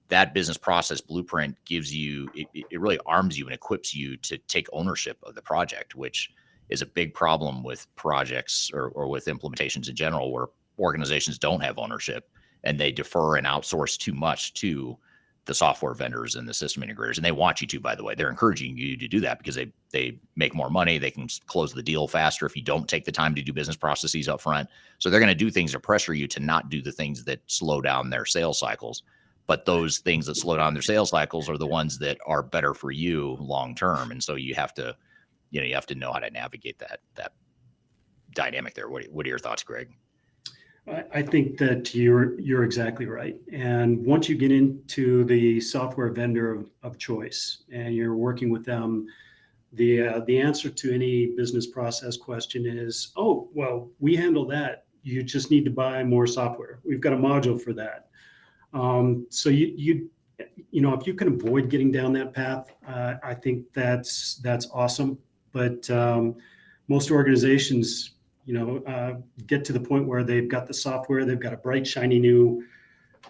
that business process blueprint gives you, it really arms you and equips you to take ownership of the project, which is a big problem with projects or with implementations in general, where organizations don't have ownership. and they defer and outsource too much to the software vendors and the system integrators. And they want you to, by the way, they're encouraging you to do that because they make more money. They can close the deal faster if you don't take the time to do business processes up front. So they're going to do things to pressure you to not do the things that slow down their sales cycles. But those things that slow down their sales cycles are the ones that are better for you long term. And so you have to, you have to know how to navigate that dynamic there. What are your thoughts, Greg? I think that you're exactly right. And once you get into the software vendor of choice and you're working with them, the answer to any business process question is, oh, well, we handle that. You just need to buy more software. We've got a module for that. So if you can avoid getting down that path, I think that's awesome. But most organizations, get to the point where they've got the software, they've got a bright, shiny new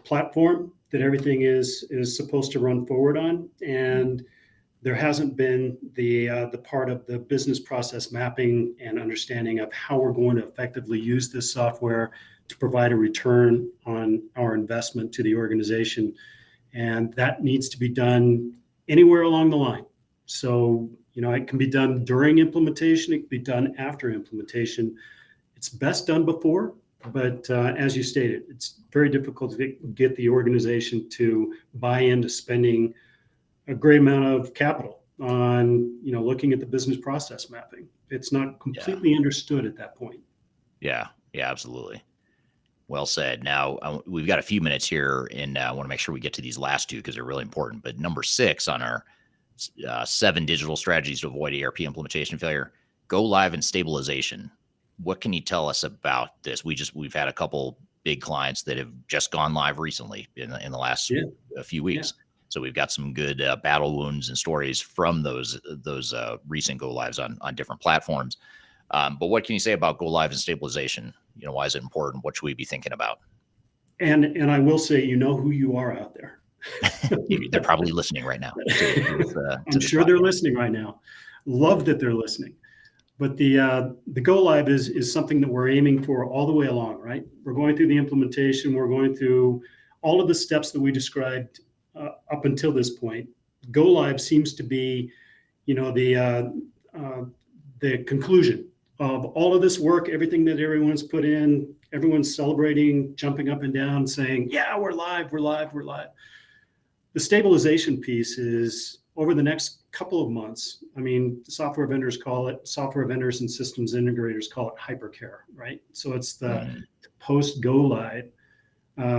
platform that everything is supposed to run forward on, and there hasn't been the part of the business process mapping and understanding of how we're going to effectively use this software to provide a return on our investment to the organization, and that needs to be done anywhere along the line. So it can be done during implementation. It can be done after implementation. It's best done before, but as you stated, it's very difficult to get the organization to buy into spending a great amount of capital on, looking at the business process mapping. It's not completely understood at that point. Yeah, absolutely. Well said. Now, we've got a few minutes here, and I want to make sure we get to these last two because they're really important. But number 6 on our 7 digital strategies to avoid ERP implementation failure, go live and stabilization. What can you tell us about this? We've had a couple big clients that have just gone live recently in the last few weeks. Yeah. So we've got some good battle wounds and stories from those recent go lives on different platforms. But what can you say about go live and stabilization? Why is it important? What should we be thinking about? And I will say, who you are out there. They're probably listening right now. I'm sure they're listening right now. Love that they're listening. But the go live is something that we're aiming for all the way along, right? We're going through the implementation. We're going through all of the steps that we described up until this point. Go live seems to be, the conclusion of all of this work, everything that everyone's put in. Everyone's celebrating, jumping up and down, saying, "Yeah, we're live, we're live, we're live." The stabilization piece is over the next couple of months. I mean, software vendors and systems integrators call it hypercare, right? So it's the post go live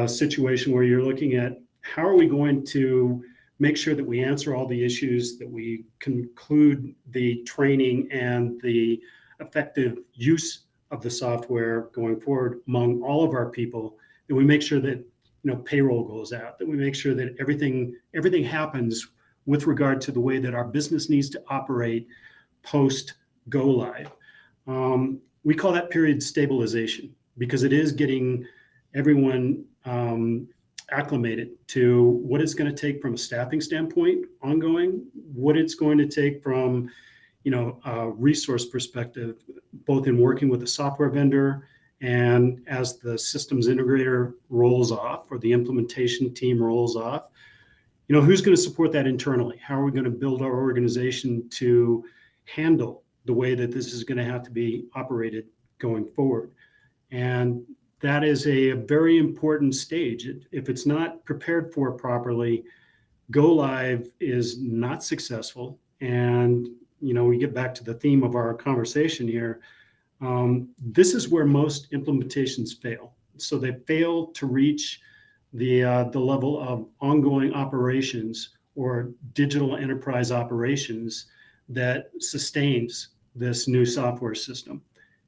situation where you're looking at how are we going to make sure that we answer all the issues, that we conclude the training and the effective use of the software going forward among all of our people, that we make sure that payroll goes out, that we make sure that everything happens with regard to the way that our business needs to operate post go live. We call that period stabilization because it is getting everyone acclimated to what it's going to take from a staffing standpoint ongoing, what it's going to take from a resource perspective, both in working with a software vendor and as the systems integrator rolls off or the implementation team rolls off, who's going to support that internally? How are we going to build our organization to handle the way that this is going to have to be operated going forward? And that is a very important stage. If it's not prepared for properly, go live is not successful. And, we get back to the theme of our conversation here. This is where most implementations fail. So they fail to reach the level of ongoing operations or digital enterprise operations that sustains this new software system.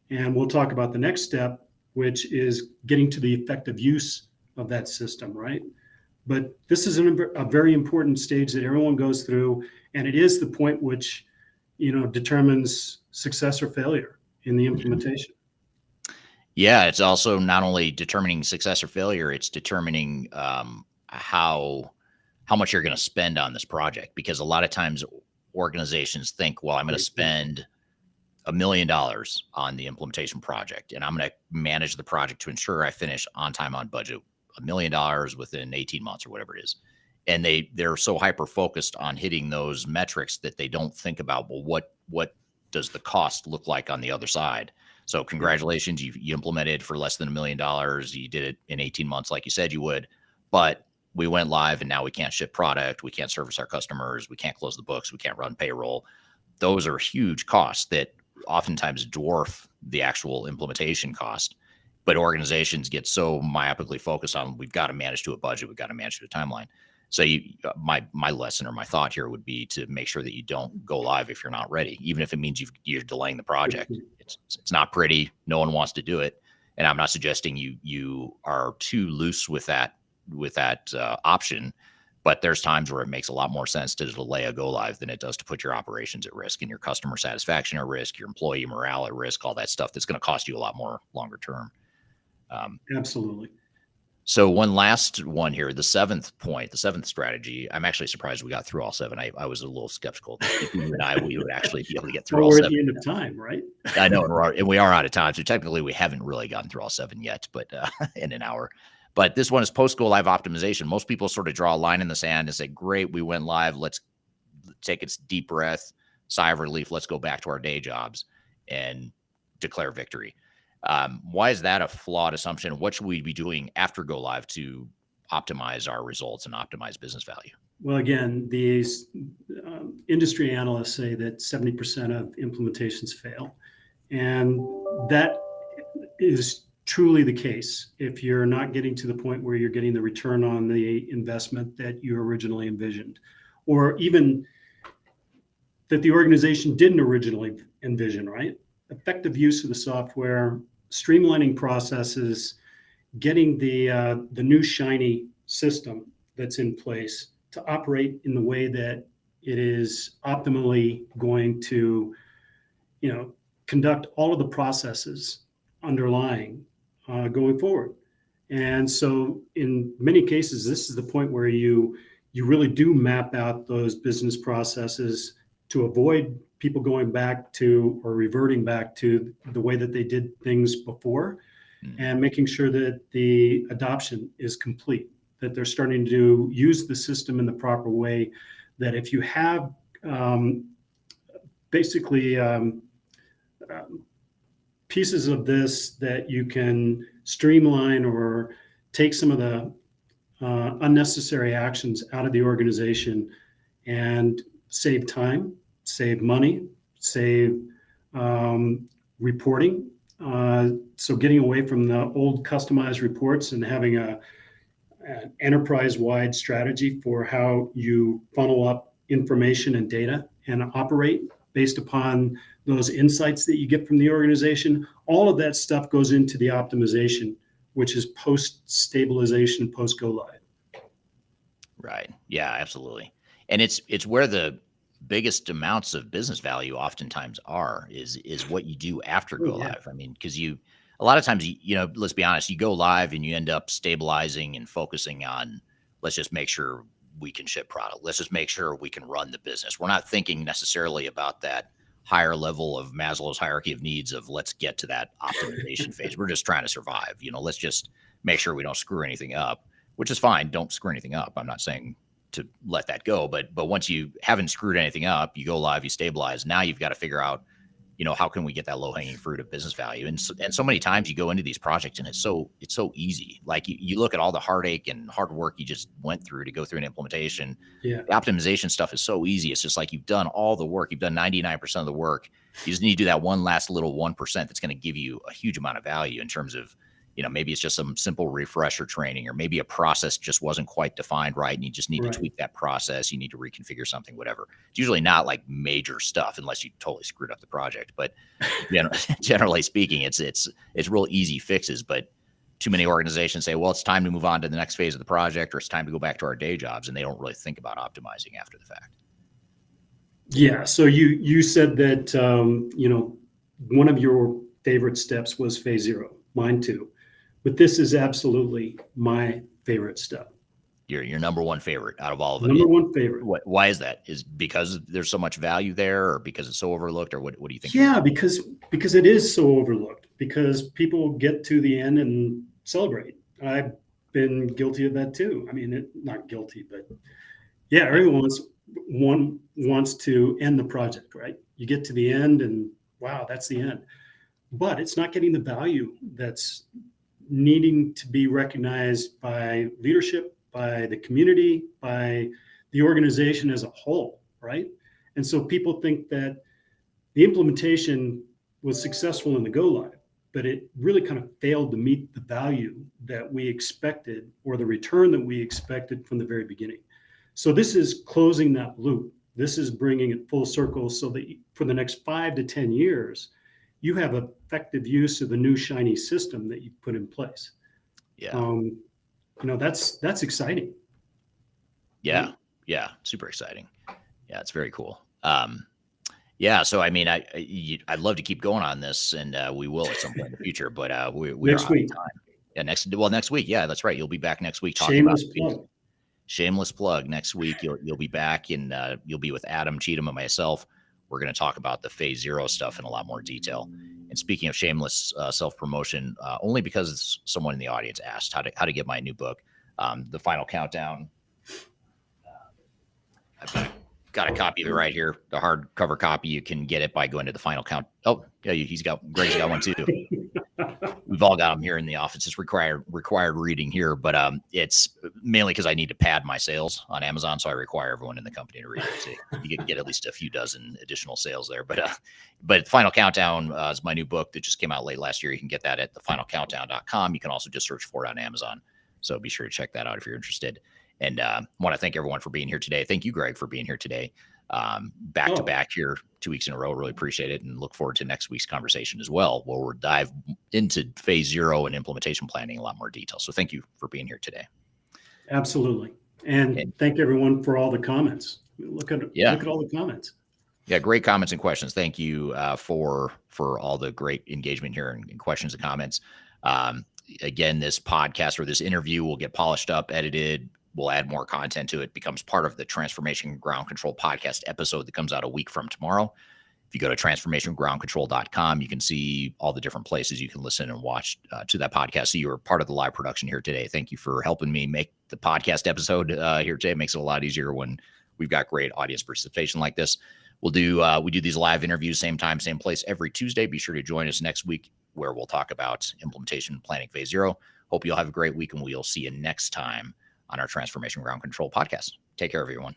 And we'll talk about the next step, which is getting to the effective use of that system, right? But this is a very important stage that everyone goes through, and it is the point which, determines success or failure in the implementation. Yeah, it's also not only determining success or failure, it's determining how much you're going to spend on this project. Because a lot of times organizations think, well, I'm going to spend $1 million on the implementation project, and I'm going to manage the project to ensure I finish on time, on budget, $1 million within 18 months or whatever it is. And they're so hyper focused on hitting those metrics that they don't think about, well, what does the cost look like on the other side? So congratulations, you implemented for less than $1 million. You did it in 18 months, like you said you would, but we went live and now we can't ship product. We can't service our customers. We can't close the books. We can't run payroll. Those are huge costs that oftentimes dwarf the actual implementation cost. But organizations get so myopically focused on, we've got to manage to a budget. We've got to manage to a timeline. So my lesson or my thought here would be to make sure that you don't go live if you're not ready, even if it means you're delaying the project. It's not pretty. No one wants to do it. And I'm not suggesting you are too loose with that option, but there's times where it makes a lot more sense to delay a go live than it does to put your operations at risk and your customer satisfaction at risk, your employee morale at risk, all that stuff that's going to cost you a lot more longer term. Absolutely. So one last one here, the seventh strategy. I'm actually surprised we got through all seven. I was a little skeptical that you and I, we would actually be able to get through all seven. We're at the end of time, right? I know, and we are out of time. So technically we haven't really gotten through all seven yet, but in an hour. But this one is post-go live optimization. Most people sort of draw a line in the sand and say, great, we went live. Let's take a deep breath, sigh of relief. Let's go back to our day jobs and declare victory. Why is that a flawed assumption? What should we be doing after go live to optimize our results and optimize business value? Well, again, these industry analysts say that 70% of implementations fail. And that is truly the case if you're not getting to the point where you're getting the return on the investment that you originally envisioned, or even that the organization didn't originally envision, right? Effective use of the software, streamlining processes, getting the new shiny system that's in place to operate in the way that it is optimally going to, conduct all of the processes underlying going forward. And so in many cases, this is the point where you really do map out those business processes to avoid people going back to or reverting back to the way that they did things before, and making sure that the adoption is complete, that they're starting to use the system in the proper way, that if you have pieces of this that you can streamline or take some of the unnecessary actions out of the organization and save time, save money, save reporting. So getting away from the old customized reports and having an enterprise-wide strategy for how you funnel up information and data and operate based upon those insights that you get from the organization. All of that stuff goes into the optimization, which is post-stabilization, post-go live. Right. Yeah, absolutely. And it's where the biggest amounts of business value oftentimes is what you do after go live. I mean, because a lot of times, let's be honest, you go live and you end up stabilizing and focusing on, let's just make sure we can ship product. Let's just make sure we can run the business. We're not thinking necessarily about that higher level of Maslow's hierarchy of needs of let's get to that optimization phase. We're just trying to survive. Let's just make sure we don't screw anything up, which is fine. Don't screw anything up. I'm not saying to let that go, but once you haven't screwed anything up, you go live, you stabilize. Now you've got to figure out, how can we get that low hanging fruit of business value? And so many times you go into these projects and it's so easy. Like you look at all the heartache and hard work you just went through to go through an implementation. Yeah. The optimization stuff is so easy. It's just like you've done all the work. You've done 99% of the work. You just need to do that one last little 1% that's going to give you a huge amount of value in terms of, maybe it's just some simple refresher training, or maybe a process just wasn't quite defined right, and you just need to tweak that process. You need to reconfigure something, whatever. It's usually not like major stuff unless you totally screwed up the project. But generally speaking, it's real easy fixes. But too many organizations say, well, it's time to move on to the next phase of the project, or it's time to go back to our day jobs, and they don't really think about optimizing after the fact. Yeah. So you said that one of your favorite steps was phase 0. Mine too. But this is absolutely my favorite step. Your number one favorite out of all of them. Number one favorite. Why is that? Is because there's so much value there, or because it's so overlooked, or what do you think? Yeah, because it is so overlooked, because people get to the end and celebrate. I've been guilty of that too. I mean, not guilty, but yeah, everyone wants to end the project, right? You get to the end and wow, that's the end. But it's not getting the value that's needing to be recognized by leadership, by the community, by the organization as a whole, right? And so people think that the implementation was successful in the go live, but it really kind of failed to meet the value that we expected or the return that we expected from the very beginning. So this is closing that loop. This is bringing it full circle so that for the next 5 to 10 years, you have effective use of the new shiny system that you put in place. Yeah. That's exciting. Yeah. Right? Yeah. Super exciting. Yeah. It's very cool. Yeah. So, I mean, I'd love to keep going on this, and we will at some point in the future, but we next are week. Out of time. Yeah. Next week. Yeah, that's right. You'll be back next week talking Shameless plug. Shameless plug. Next week, you'll be back, and you'll be with Adam Cheatham and myself. We're going to talk about the phase 0 stuff in a lot more detail. And speaking of shameless self-promotion, only because someone in the audience asked how to get my new book, The Final Countdown. I've got a copy of it right here, the hardcover copy. You can get it by going to the Final Count. Oh, yeah, Greg's got one too. We've all got them here in the office. It's required reading here, but it's mainly because I need to pad my sales on Amazon, so I require everyone in the company to read it. So you can get at least a few dozen additional sales there. But Final Countdown is my new book that just came out late last year. You can get that at thefinalcountdown.com. You can also just search for it on Amazon. So be sure to check that out if you're interested. And want to thank everyone for being here today. Thank you, Greg, for being here today. Back to back here 2 weeks in a row. Really appreciate it, and look forward to next week's conversation as well, where we'll dive into phase 0 and implementation planning in a lot more detail. So thank you for being here today. Absolutely. And thank everyone for all the comments. Look at all the comments. Yeah, great comments and questions. Thank you for all the great engagement here and questions and comments. Again, this podcast or this interview will get polished up, edited. We'll add more content to it. Becomes part of the Transformation Ground Control podcast episode that comes out a week from tomorrow. If you go to transformationgroundcontrol.com, you can see all the different places you can listen and watch to that podcast. So you're part of the live production here today. Thank you for helping me make the podcast episode here today. It makes it a lot easier when we've got great audience participation like this. We do these live interviews, same time, same place every Tuesday. Be sure to join us next week, where we'll talk about implementation planning phase 0. Hope you'll have a great week, and we'll see you next time on our Transformation Ground Control podcast. Take care, everyone.